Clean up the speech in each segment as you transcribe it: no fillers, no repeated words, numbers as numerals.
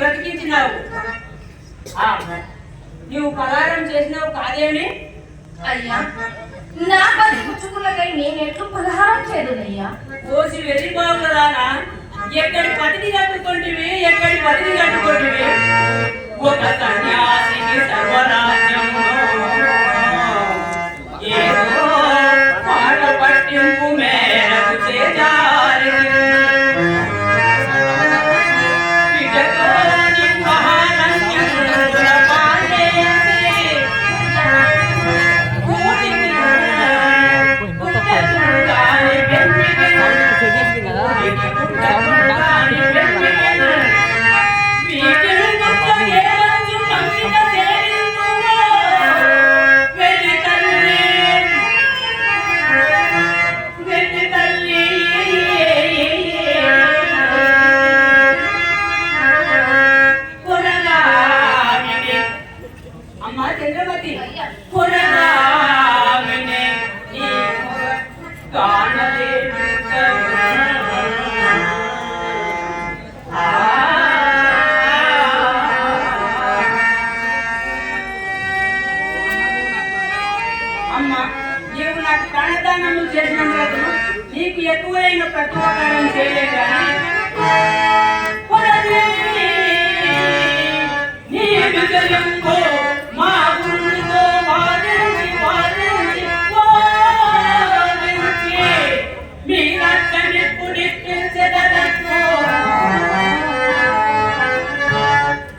బ్రతికించినావు. నువ్వు పలారం చేసినావు కాదేమి? అయ్యా, నా పది పుచ్చుకులకై నేను ఎట్లు పలహారం చేయదునయ్యా. కోసి వెర్రి బాగులదానా, ఎక్కడి పతిని కట్టుకుంటివి, ఎక్కడి పతిని కట్టుకుంటివి. ఒక సన్యాసికి సర్వరాజ్యము ఏదో మాట పట్టింపు మేరకు చేజారి నీకు ఎక్కువైన ప్రతిపాదన చేయలేదు మా గురువుతో మీ రక్తమిప్పుడు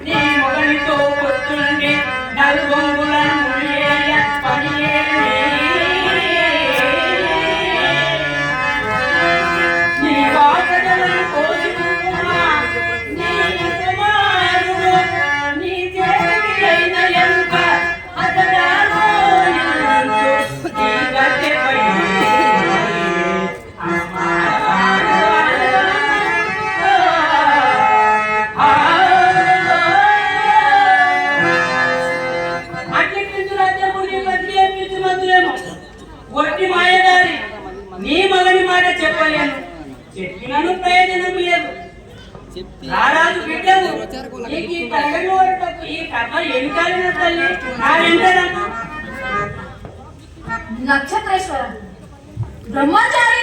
నీ మొగలితో పొత్తుండి నలుగొంగులను వట్టి మాయదారి. నీ మగని మాట చెప్పలేను, చెప్పినను ప్రయోజనం లేదు. రారాజు బిడ్డవు, నీకు ఈ కళ్ళను ఓడటకు ఈ కర్మ ఏమి కాలిన తల్లి నా వెంటనమ్మా. నక్షత్రేశ్వర బ్రహ్మచారి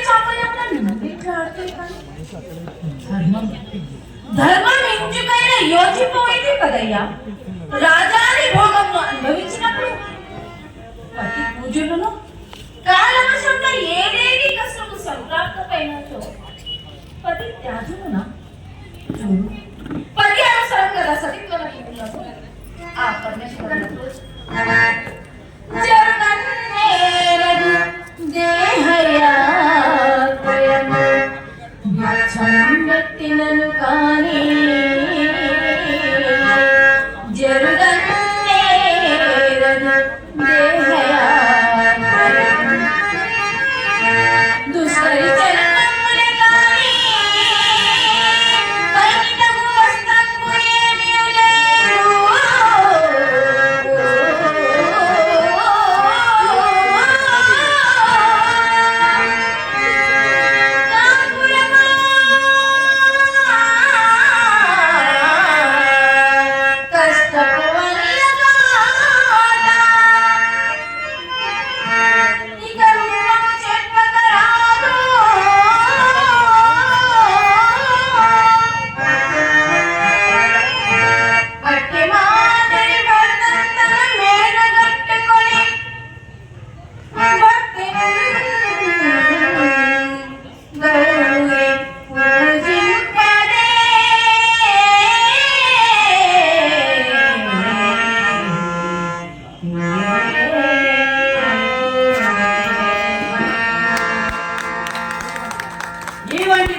ధర్మం ఇంటిపైన యోచిపోయింది కదయ్యా. రాజాని భోగంను అనుభవించినప్పుడు పతి పూజలను కాలవశంలో ఏదేది కష్టము సంప్రాప్తమైనచో పతి త్యాగమున చూడు. పతి అవసరం కదా సతిత్వ లక్షణములకు. ఆ పరమేశ్వరులకు జగన్నేరగు దేహయాత్రయము వ్యక్తినను కాని జరుగన్నేరగు దేహయాత్రయము దుష్కరి చరణములే కాని పరిమితము వస్త్రము ఏమీ లేదు.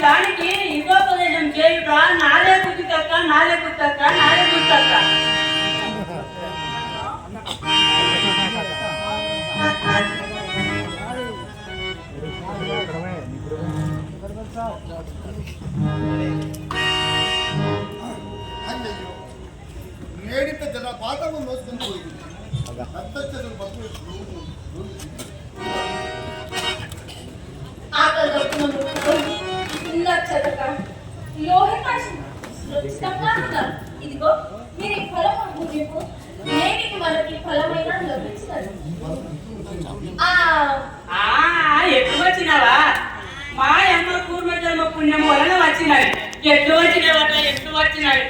దానికి యుగోపదేశం చేయుట నాలే పుట్టుక నాలే పుట్టక నాలే పుట్టక. నేడిత జన పాతము మోసుకొని పోయింది. లోహితాశ ఇదిగో మీరు ఈ ఫలం అనుభవింపు నేటికి మనకి ఫలమైన లభించినది. ఎట్లు వచ్చినావా? మా అమ్మ పూర్వ జన్మ పుణ్యం వలన వచ్చినాయి. ఎట్లు వచ్చినావట? ఎట్లు వచ్చినాయి?